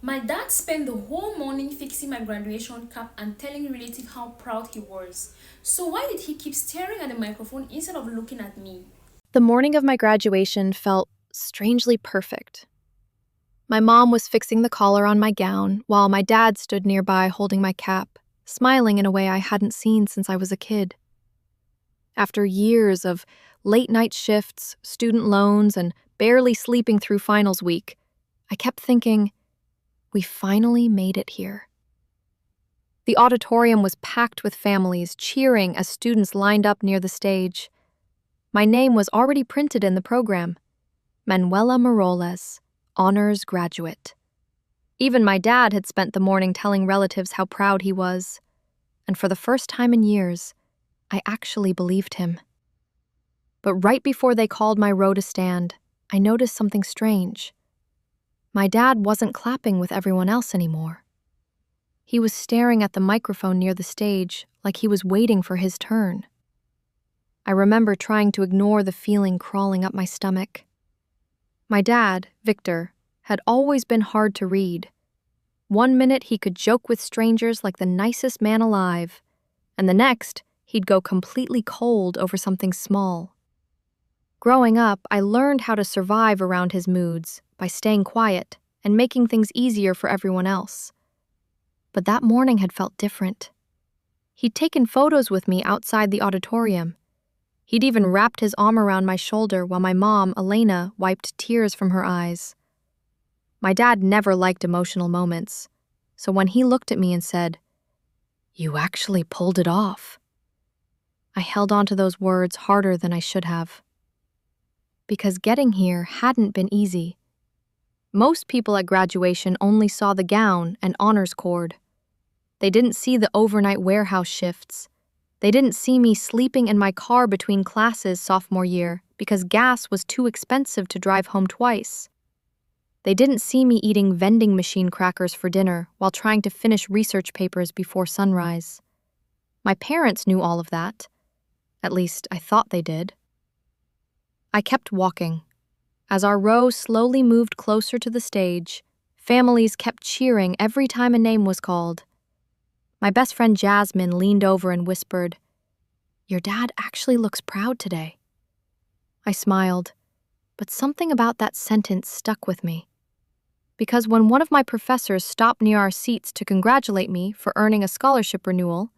My dad spent the whole morning fixing my graduation cap and telling relatives how proud he was. So why did he keep staring at the microphone instead of looking at me? The morning of my graduation felt strangely perfect. My mom was fixing the collar on my gown while my dad stood nearby holding my cap, smiling in a way I hadn't seen since I was a kid. After years of late night shifts, student loans, and barely sleeping through finals week, I kept thinking, we finally made it here. The auditorium was packed with families cheering as students lined up near the stage. My name was already printed in the program, Manuella Morales, honors graduate. Even my dad had spent the morning telling relatives how proud he was, and for the first time in years, I actually believed him. But right before they called my row to stand, I noticed something strange. My dad wasn't clapping with everyone else anymore. He was staring at the microphone near the stage like he was waiting for his turn. I remember trying to ignore the feeling crawling up my stomach. My dad, Victor, had always been hard to read. One minute he could joke with strangers like the nicest man alive, and the next he'd go completely cold over something small. Growing up, I learned how to survive around his moods by staying quiet and making things easier for everyone else. But that morning had felt different. He'd taken photos with me outside the auditorium. He'd even wrapped his arm around my shoulder while my mom, Elena, wiped tears from her eyes. My dad never liked emotional moments, so when he looked at me and said, "You actually pulled it off," I held on to those words harder than I should have. Because getting here hadn't been easy. Most people at graduation only saw the gown and honors cord. They didn't see the overnight warehouse shifts. They didn't see me sleeping in my car between classes sophomore year because gas was too expensive to drive home twice. They didn't see me eating vending machine crackers for dinner while trying to finish research papers before sunrise. My parents knew all of that. At least, I thought they did. I kept walking. As our row slowly moved closer to the stage, families kept cheering every time a name was called. My best friend Jasmine leaned over and whispered, "Your dad actually looks proud today." I smiled, but something about that sentence stuck with me. Because when one of my professors stopped near our seats to congratulate me for earning a scholarship renewal,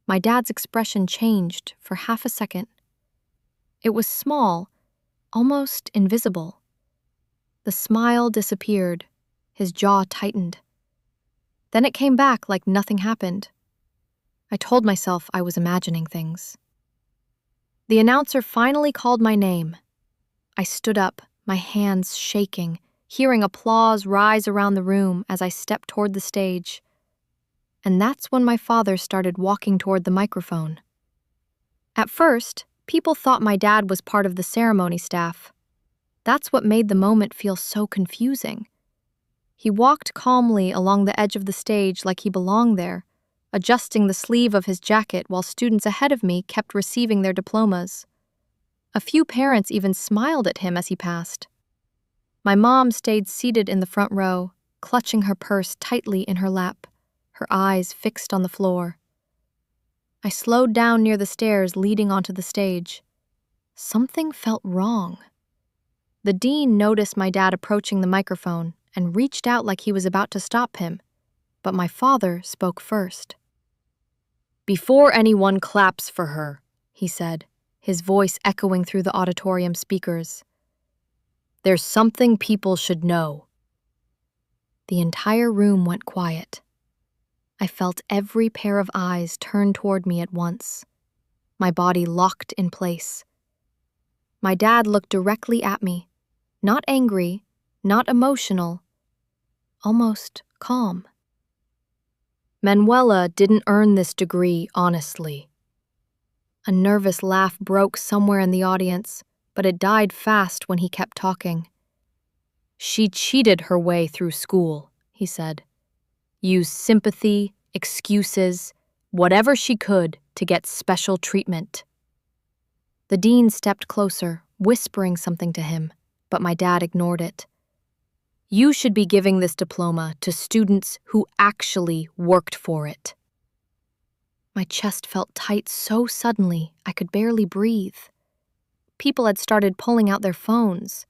my dad's expression changed for half a second. It was small, almost invisible. The smile disappeared, his jaw tightened. Then it came back like nothing happened. I told myself I was imagining things. The announcer finally called my name. I stood up, my hands shaking, hearing applause rise around the room as I stepped toward the stage. And that's when my father started walking toward the microphone. At first, people thought my dad was part of the ceremony staff. That's what made the moment feel so confusing. He walked calmly along the edge of the stage like he belonged there, adjusting the sleeve of his jacket while students ahead of me kept receiving their diplomas. A few parents even smiled at him as he passed. My mom stayed seated in the front row, clutching her purse tightly in her lap, her eyes fixed on the floor. I slowed down near the stairs leading onto the stage. Something felt wrong. The dean noticed my dad approaching the microphone and reached out like he was about to stop him, but my father spoke first. "Before anyone claps for her," he said, his voice echoing through the auditorium speakers, "there's something people should know." The entire room went quiet. I felt every pair of eyes turn toward me at once, my body locked in place. My dad looked directly at me, not angry, not emotional, almost calm. "Manuella didn't earn this degree honestly." A nervous laugh broke somewhere in the audience, but it died fast when he kept talking. "She cheated her way through school," he said. "Used sympathy, excuses, whatever she could to get special treatment." The dean stepped closer, whispering something to him, but my dad ignored it. You should be giving this diploma to students who actually worked for it. My chest felt tight so suddenly I could barely breathe. People had started pulling out their phones.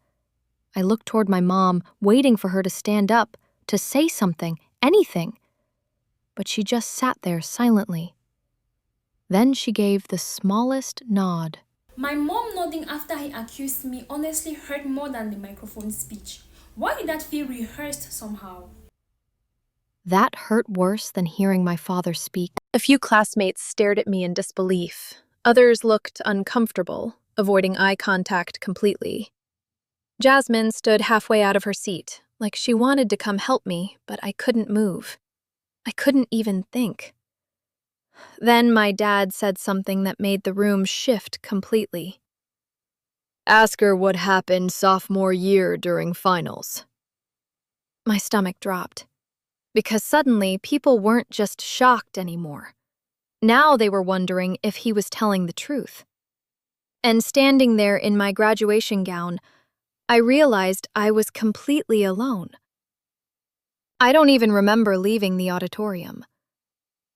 I looked toward my mom, waiting for her to stand up, to say something, anything. But she just sat there silently. Then she gave the smallest nod. My mom nodding after he accused me honestly hurt more than the microphone speech. Why did that feel rehearsed somehow? That hurt worse than hearing my father speak. A few classmates stared at me in disbelief. Others looked uncomfortable, avoiding eye contact completely. Jasmine stood halfway out of her seat, like she wanted to come help me, but I couldn't move. I couldn't even think. Then my dad said something that made the room shift completely. Ask her what happened sophomore year during finals. My stomach dropped, because suddenly people weren't just shocked anymore. Now they were wondering if he was telling the truth. And standing there in my graduation gown, I realized I was completely alone. I don't even remember leaving the auditorium.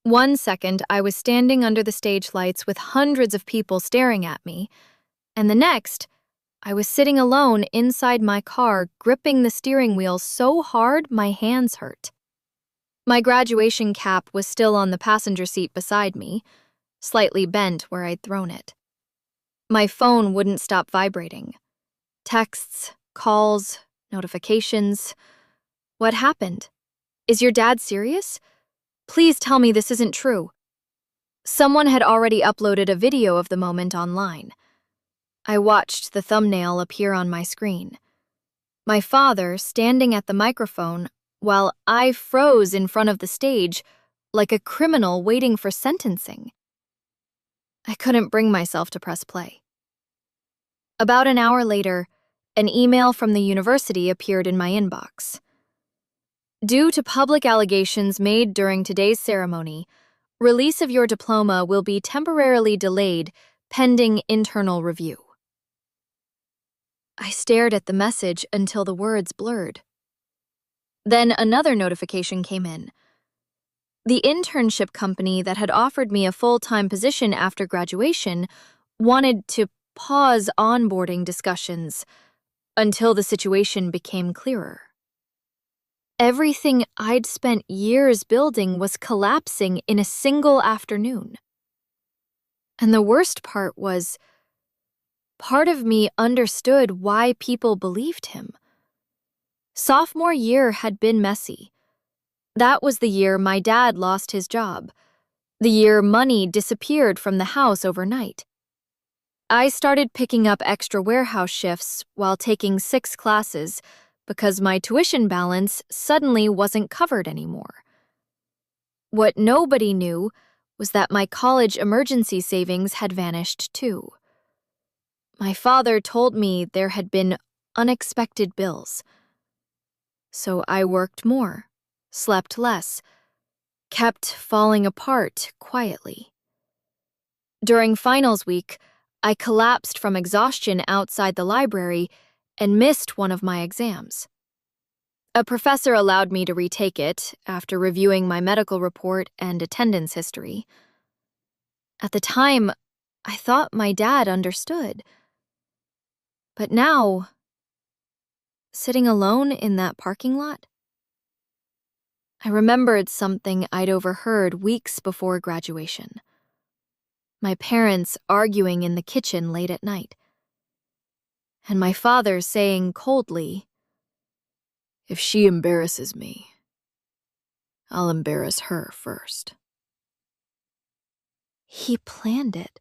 One second, I was standing under the stage lights with hundreds of people staring at me, and the next, I was sitting alone inside my car, gripping the steering wheel so hard my hands hurt. My graduation cap was still on the passenger seat beside me, slightly bent where I'd thrown it. My phone wouldn't stop vibrating. Texts, calls, notifications. What happened? Is your dad serious? Please tell me this isn't true. Someone had already uploaded a video of the moment online. I watched the thumbnail appear on my screen. My father standing at the microphone while I froze in front of the stage like a criminal waiting for sentencing. I couldn't bring myself to press play. About an hour later, an email from the university appeared in my inbox. Due to public allegations made during today's ceremony, release of your diploma will be temporarily delayed pending internal review. I stared at the message until the words blurred. Then another notification came in. The internship company that had offered me a full-time position after graduation wanted to pause onboarding discussions until the situation became clearer. Everything I'd spent years building was collapsing in a single afternoon. And the worst part was, part of me understood why people believed him. Sophomore year had been messy. That was the year my dad lost his job, the year money disappeared from the house overnight. I started picking up extra warehouse shifts while taking 6 classes because my tuition balance suddenly wasn't covered anymore. What nobody knew was that my college emergency savings had vanished too. My father told me there had been unexpected bills. So I worked more, slept less, kept falling apart quietly. During finals week, I collapsed from exhaustion outside the library and missed one of my exams. A professor allowed me to retake it after reviewing my medical report and attendance history. At the time, I thought my dad understood. But now, sitting alone in that parking lot, I remembered something I'd overheard weeks before graduation. My parents arguing in the kitchen late at night. And my father saying coldly, "If she embarrasses me, I'll embarrass her first." He planned it.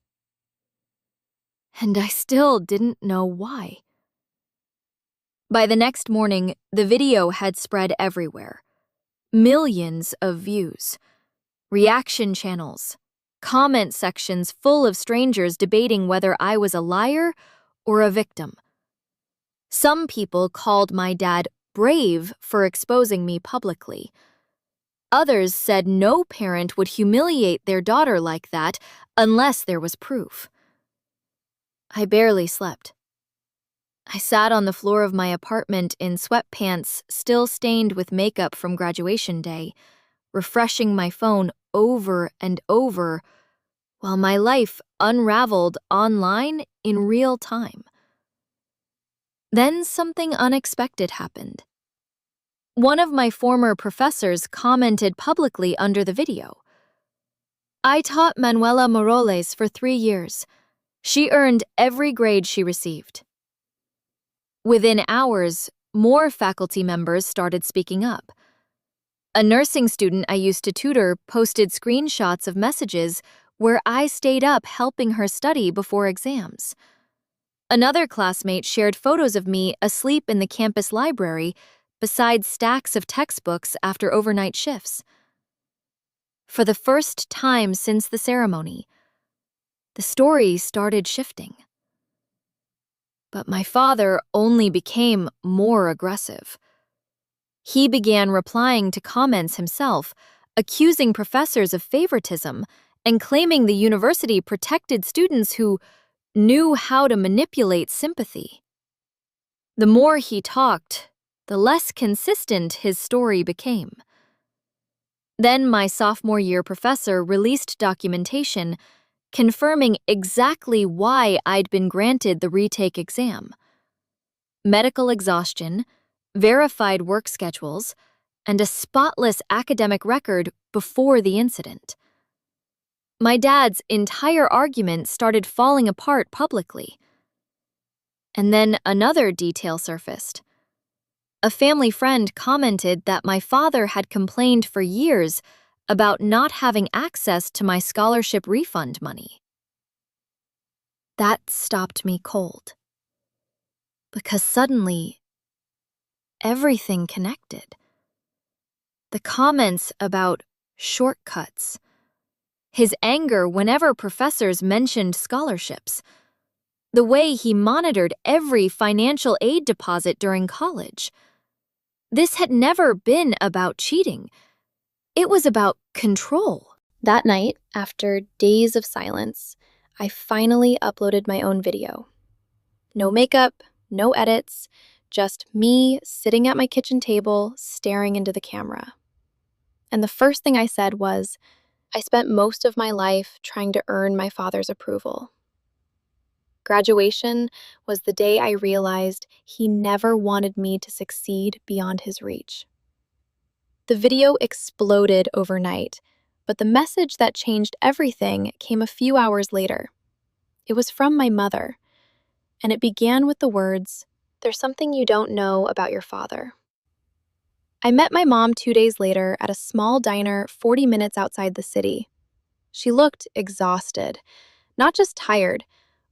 And I still didn't know why. By the next morning, the video had spread everywhere. Millions of views. Reaction channels. Comment sections full of strangers debating whether I was a liar or a victim. Some people called my dad brave for exposing me publicly. Others said no parent would humiliate their daughter like that unless there was proof. I barely slept. I sat on the floor of my apartment in sweatpants, still stained with makeup from graduation day, refreshing my phone over and over while my life unraveled online in real time. Then something unexpected happened. One of my former professors commented publicly under the video. I taught Manuella Moroles for 3 years. She earned every grade she received. Within hours, more faculty members started speaking up. A nursing student I used to tutor posted screenshots of messages where I stayed up helping her study before exams. Another classmate shared photos of me asleep in the campus library beside stacks of textbooks after overnight shifts. For the first time since the ceremony, the story started shifting. But my father only became more aggressive. He began replying to comments himself, accusing professors of favoritism and claiming the university protected students who knew how to manipulate sympathy. The more he talked, the less consistent his story became. Then my sophomore year professor released documentation confirming exactly why I'd been granted the retake exam. Medical exhaustion, verified work schedules, and a spotless academic record before the incident. My dad's entire argument started falling apart publicly. And then another detail surfaced. A family friend commented that my father had complained for years about not having access to my scholarship refund money. That stopped me cold. Because suddenly, everything connected. The comments about shortcuts, his anger whenever professors mentioned scholarships, the way he monitored every financial aid deposit during college. This had never been about cheating. It was about control. That night, after days of silence, I finally uploaded my own video. No makeup, no edits, just me sitting at my kitchen table, staring into the camera. And the first thing I said was, I spent most of my life trying to earn my father's approval. Graduation was the day I realized he never wanted me to succeed beyond his reach. The video exploded overnight, but the message that changed everything came a few hours later. It was from my mother, and it began with the words, "There's something you don't know about your father." I met my mom 2 days later at a small diner 40 minutes outside the city. She looked exhausted, not just tired,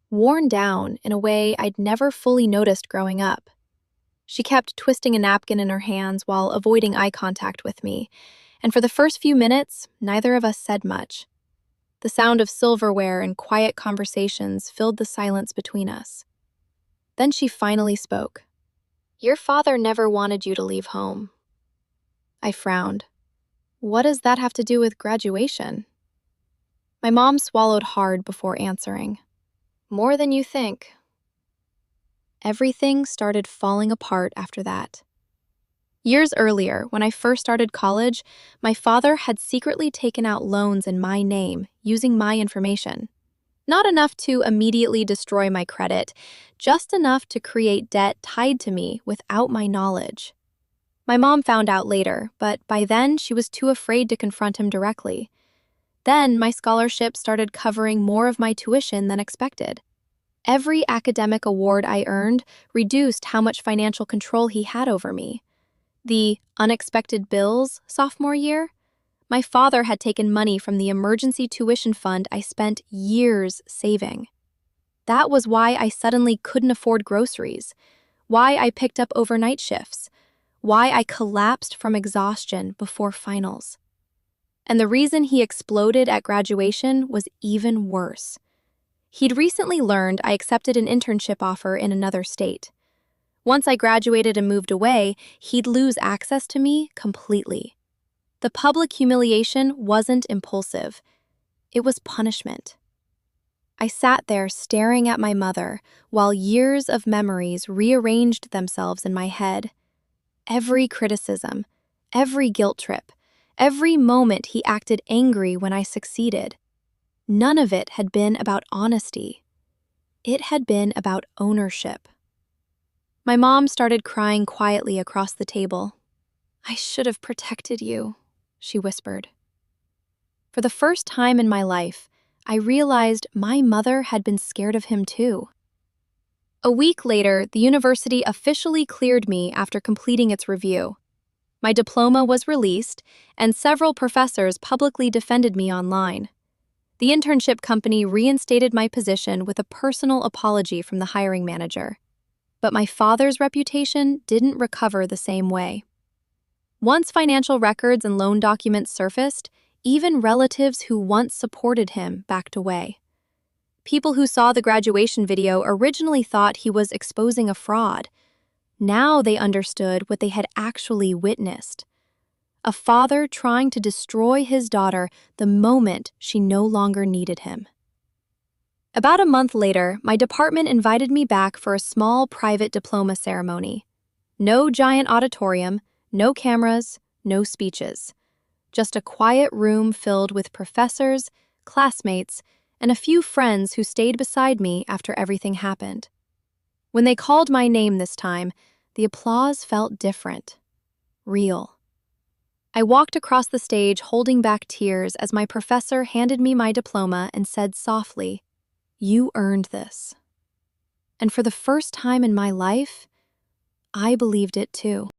worn down in a way I'd never fully noticed growing up. She kept twisting a napkin in her hands while avoiding eye contact with me, and for the first few minutes, neither of us said much. The sound of silverware and quiet conversations filled the silence between us. Then she finally spoke. "Your father never wanted you to leave home." I frowned. What does that have to do with graduation? My mom swallowed hard before answering. More than you think. Everything started falling apart after that. Years earlier, when I first started college, my father had secretly taken out loans in my name using my information. Not enough to immediately destroy my credit, just enough to create debt tied to me without my knowledge. My mom found out later, but by then she was too afraid to confront him directly. Then my scholarship started covering more of my tuition than expected. Every academic award I earned reduced how much financial control he had over me. The unexpected bills sophomore year? My father had taken money from the emergency tuition fund I spent years saving. That was why I suddenly couldn't afford groceries, why I picked up overnight shifts, why I collapsed from exhaustion before finals. And the reason he exploded at graduation was even worse. He'd recently learned I accepted an internship offer in another state. Once I graduated and moved away, he'd lose access to me completely. The public humiliation wasn't impulsive. It was punishment. I sat there staring at my mother while years of memories rearranged themselves in my head. Every criticism, every guilt trip, every moment he acted angry when I succeeded. None of it had been about honesty. It had been about ownership. My mom started crying quietly across the table. "I should have protected you," she whispered. For the first time in my life, I realized my mother had been scared of him too. A week later, the university officially cleared me after completing its review. My diploma was released, and several professors publicly defended me online. The internship company reinstated my position with a personal apology from the hiring manager. But my father's reputation didn't recover the same way. Once financial records and loan documents surfaced, even relatives who once supported him backed away. People who saw the graduation video originally thought he was exposing a fraud. Now they understood what they had actually witnessed. A father trying to destroy his daughter the moment she no longer needed him. About a month later, my department invited me back for a small private diploma ceremony. No giant auditorium, no cameras, no speeches. Just a quiet room filled with professors, classmates, and a few friends who stayed beside me after everything happened. When they called my name this time, the applause felt different. Real. I walked across the stage holding back tears as my professor handed me my diploma and said softly, "You earned this." And for the first time in my life, I believed it too.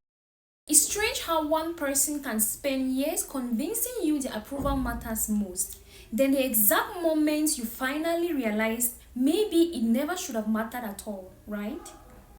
It's strange how one person can spend years convincing you the approval matters most. Then the exact moment you finally realize maybe it never should have mattered at all, right?